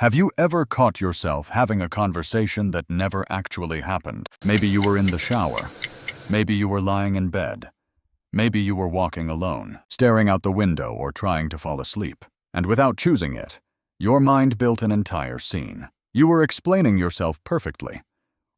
Have you ever caught yourself having a conversation that never actually happened? Maybe you were in the shower. Maybe you were lying in bed. Maybe you were walking alone, staring out the window or trying to fall asleep. And without choosing it, your mind built an entire scene. You were explaining yourself perfectly,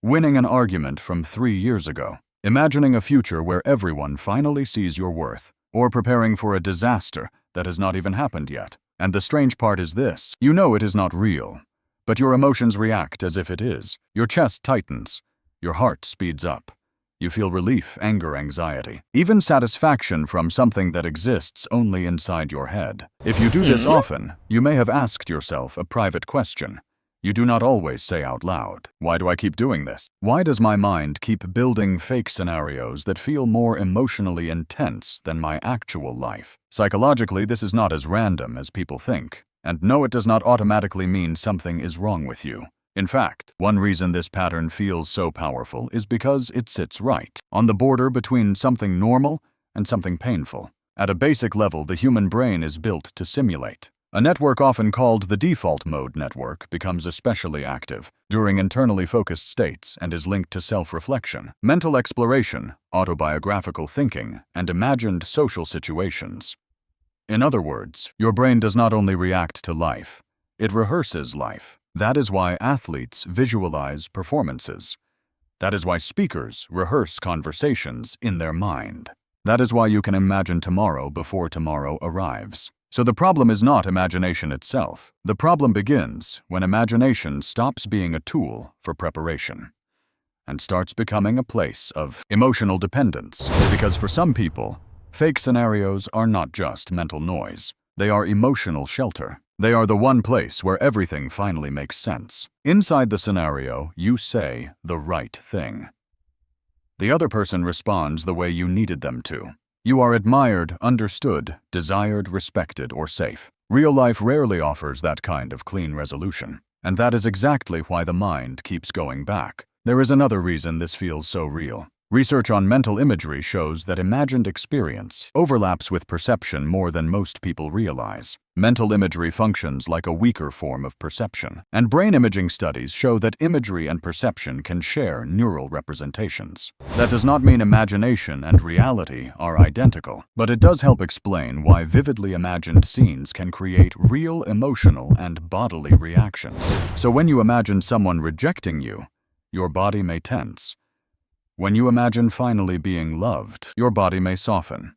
winning an argument from 3 years ago, imagining a future where everyone finally sees your worth, or preparing for a disaster that has not even happened yet. And the strange part is this: you know it is not real, but your emotions react as if it is. Your chest tightens, your heart speeds up. You feel relief, anger, anxiety, even satisfaction from something that exists only inside your head. If you do this often, you may have asked yourself a private question you do not always say out loud. Why do I keep doing this? Why does my mind keep building fake scenarios that feel more emotionally intense than my actual life? Psychologically, this is not as random as people think. And no, it does not automatically mean something is wrong with you. In fact, one reason this pattern feels so powerful is because it sits right on the border between something normal and something painful. At a basic level, the human brain is built to simulate. A network often called the default mode network becomes especially active during internally focused states and is linked to self-reflection, mental exploration, autobiographical thinking, and imagined social situations. In other words, your brain does not only react to life, it rehearses life. That is why athletes visualize performances. That is why speakers rehearse conversations in their mind. That is why you can imagine tomorrow before tomorrow arrives. So the problem is not imagination itself. The problem begins when imagination stops being a tool for preparation and starts becoming a place of emotional dependence. Because for some people, fake scenarios are not just mental noise. They are emotional shelter. They are the one place where everything finally makes sense. Inside the scenario, you say the right thing. The other person responds the way you needed them to. You are admired, understood, desired, respected, or safe. Real life rarely offers that kind of clean resolution. And that is exactly why the mind keeps going back. There is another reason this feels so real. Research on mental imagery shows that imagined experience overlaps with perception more than most people realize. Mental imagery functions like a weaker form of perception, and brain imaging studies show that imagery and perception can share neural representations. That does not mean imagination and reality are identical, but it does help explain why vividly imagined scenes can create real emotional and bodily reactions. So when you imagine someone rejecting you, your body may tense. When you imagine finally being loved, your body may soften.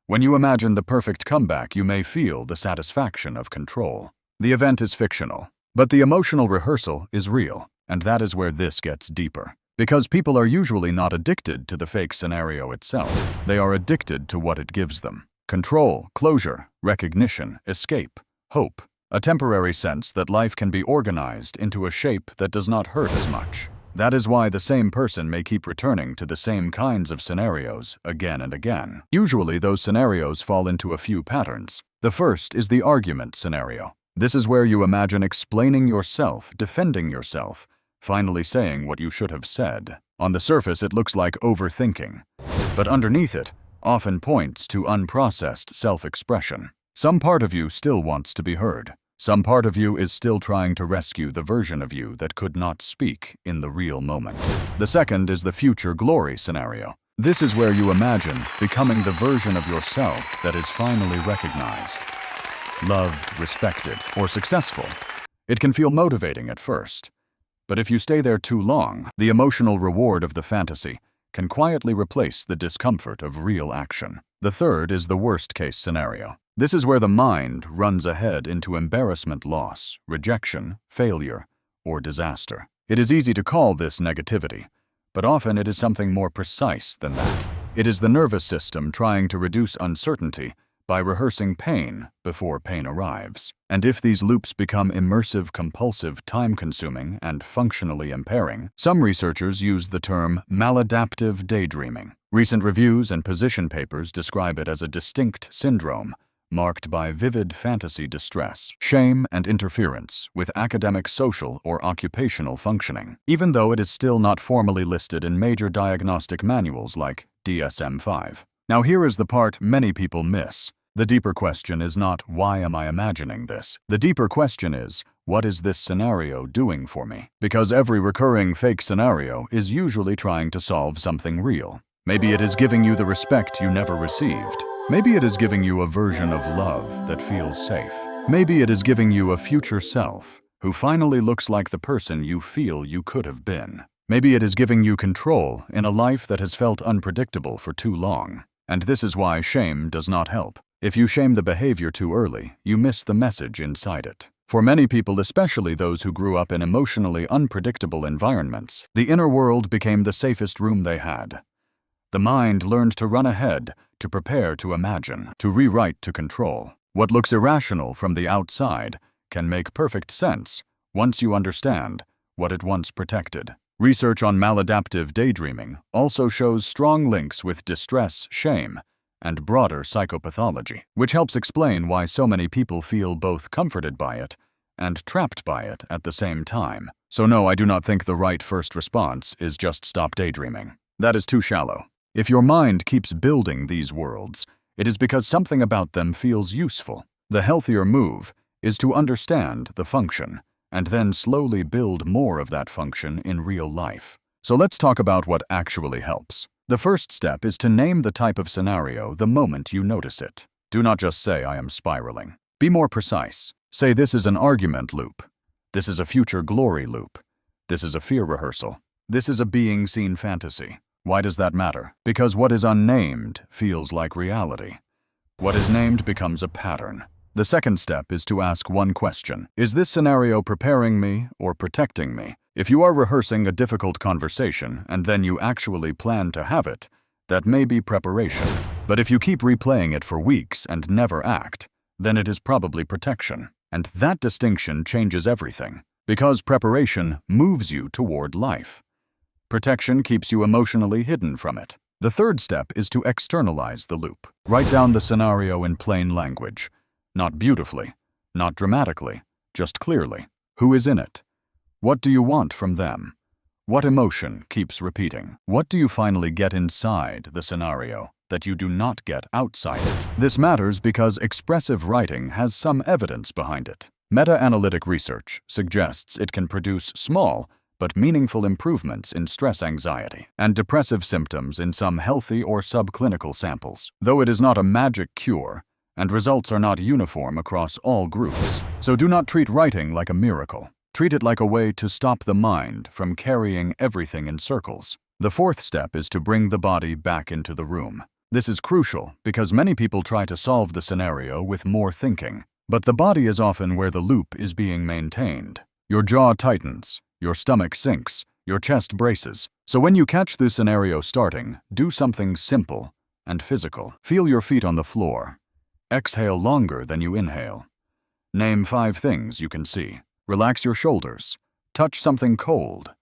When you imagine the perfect comeback, you may feel the satisfaction of control. The event is fictional, but the emotional rehearsal is real, and that is where this gets deeper. Because people are usually not addicted to the fake scenario itself, they are addicted to what it gives them. Control, closure, recognition, escape, hope, a temporary sense that life can be organized into a shape that does not hurt as much. That is why the same person may keep returning to the same kinds of scenarios again and again. Usually those scenarios fall into a few patterns. The first is the argument scenario. This is where you imagine explaining yourself, defending yourself, finally saying what you should have said. On the surface, it looks like overthinking, but underneath it often points to unprocessed self-expression. Some part of you still wants to be heard. Some part of you is still trying to rescue the version of you that could not speak in the real moment. The second is the future glory scenario. This is where you imagine becoming the version of yourself that is finally recognized, loved, respected, or successful. It can feel motivating at first, but if you stay there too long, the emotional reward of the fantasy can quietly replace the discomfort of real action. The third is the worst-case scenario. This is where the mind runs ahead into embarrassment, loss, rejection, failure, or disaster. It is easy to call this negativity, but often it is something more precise than that. It is the nervous system trying to reduce uncertainty by rehearsing pain before pain arrives. And if these loops become immersive, compulsive, time-consuming, and functionally impairing, some researchers use the term maladaptive daydreaming. Recent reviews and position papers describe it as a distinct syndrome marked by vivid fantasy distress, shame, and interference with academic, social, or occupational functioning, even though it is still not formally listed in major diagnostic manuals like DSM-5. Now here is the part many people miss. The deeper question is not, why am I imagining this? The deeper question is, What is this scenario doing for me? Because every recurring fake scenario is usually trying to solve something real. Maybe it is giving you the respect you never received. Maybe it is giving you a version of love that feels safe. Maybe it is giving you a future self who finally looks like the person you feel you could have been. Maybe it is giving you control in a life that has felt unpredictable for too long. And this is why shame does not help. If you shame the behavior too early, you miss the message inside it. For many people, especially those who grew up in emotionally unpredictable environments, the inner world became the safest room they had. The mind learned to run ahead, to prepare, to imagine, to rewrite, to control. What looks irrational from the outside can make perfect sense once you understand what it once protected. Research on maladaptive daydreaming also shows strong links with distress, shame, and broader psychopathology, which helps explain why so many people feel both comforted by it and trapped by it at the same time. So no, I do not think the right first response is just stop daydreaming. That is too shallow. If your mind keeps building these worlds, it is because something about them feels useful. The healthier move is to understand the function and then slowly build more of that function in real life. So let's talk about what actually helps. The first step is to name the type of scenario the moment you notice it. Do not just say, I am spiraling. Be more precise. Say, this is an argument loop. This is a future glory loop. This is a fear rehearsal. This is a being seen fantasy. Why does that matter? Because what is unnamed feels like reality. What is named becomes a pattern. The second step is to ask one question. Is this scenario preparing me or protecting me? If you are rehearsing a difficult conversation and then you actually plan to have it, that may be preparation. But if you keep replaying it for weeks and never act, then it is probably protection. And that distinction changes everything, because preparation moves you toward life. Protection keeps you emotionally hidden from it. The third step is to externalize the loop. Write down the scenario in plain language. Not beautifully, not dramatically, just clearly. Who is in it? What do you want from them? What emotion keeps repeating? What do you finally get inside the scenario that you do not get outside it? This matters because expressive writing has some evidence behind it. Meta-analytic research suggests it can produce small but meaningful improvements in stress anxiety and depressive symptoms in some healthy or subclinical samples. Though it is not a magic cure, and results are not uniform across all groups. So do not treat writing like a miracle. Treat it like a way to stop the mind from carrying everything in circles. The fourth step is to bring the body back into the room. This is crucial because many people try to solve the scenario with more thinking, but the body is often where the loop is being maintained. Your jaw tightens, your stomach sinks, your chest braces. So when you catch the scenario starting, do something simple and physical. Feel your feet on the floor. Exhale longer than you inhale. Name 5 things you can see. Relax your shoulders. Touch something cold.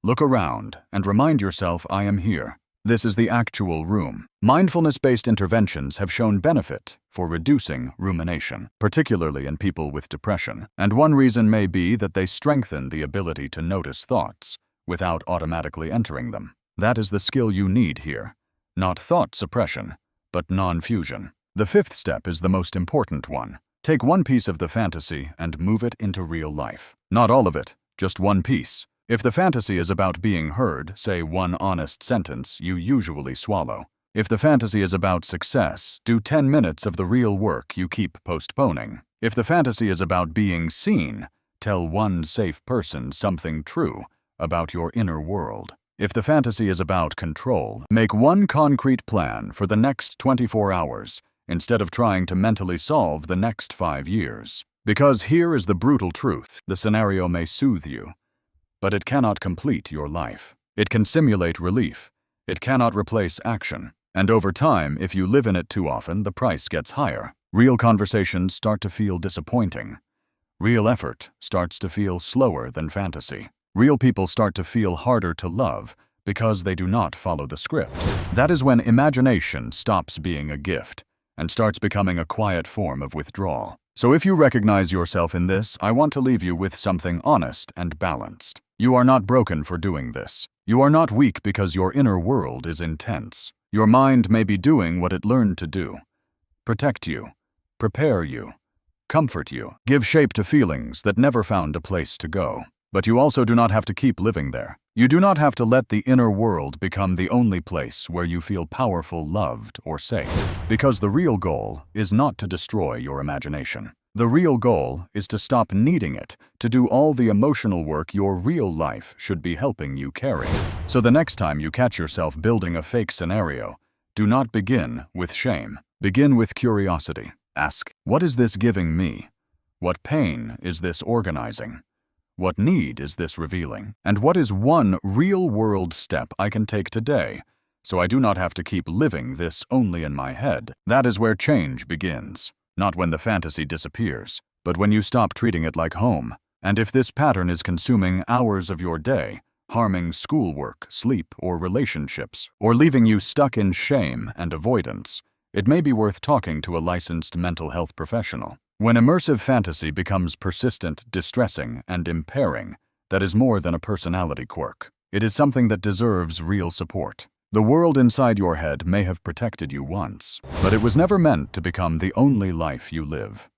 Look around and remind yourself, I am here. This is the actual room. Mindfulness-based interventions have shown benefit for reducing rumination, particularly in people with depression. And one reason may be that they strengthen the ability to notice thoughts without automatically entering them. That is the skill you need here. Not thought suppression, but non-fusion. The fifth step is the most important one. Take one piece of the fantasy and move it into real life. Not all of it, just one piece. If the fantasy is about being heard, say one honest sentence you usually swallow. If the fantasy is about success, do 10 minutes of the real work you keep postponing. If the fantasy is about being seen, tell one safe person something true about your inner world. If the fantasy is about control, make one concrete plan for the next 24 hours. Instead of trying to mentally solve the next 5 years. Because here is the brutal truth, the scenario may soothe you, but it cannot complete your life. It can simulate relief. It cannot replace action. And over time, if you live in it too often, the price gets higher. Real conversations start to feel disappointing. Real effort starts to feel slower than fantasy. Real people start to feel harder to love because they do not follow the script. That is when imagination stops being a gift and starts becoming a quiet form of withdrawal. So if you recognize yourself in this, I want to leave you with something honest and balanced. You are not broken for doing this. You are not weak because your inner world is intense. Your mind may be doing what it learned to do. Protect you, prepare you, comfort you, give shape to feelings that never found a place to go. But you also do not have to keep living there. You do not have to let the inner world become the only place where you feel powerful, loved, or safe. Because the real goal is not to destroy your imagination. The real goal is to stop needing it to do all the emotional work your real life should be helping you carry. So the next time you catch yourself building a fake scenario, do not begin with shame. Begin with curiosity. Ask, what is this giving me? What pain is this organizing? What need is this revealing? And what is one real-world step I can take today so I do not have to keep living this only in my head? That is where change begins. Not when the fantasy disappears, but when you stop treating it like home. And if this pattern is consuming hours of your day, harming schoolwork, sleep, or relationships, or leaving you stuck in shame and avoidance, it may be worth talking to a licensed mental health professional. When immersive fantasy becomes persistent, distressing, and impairing, that is more than a personality quirk. It is something that deserves real support. The world inside your head may have protected you once, but it was never meant to become the only life you live.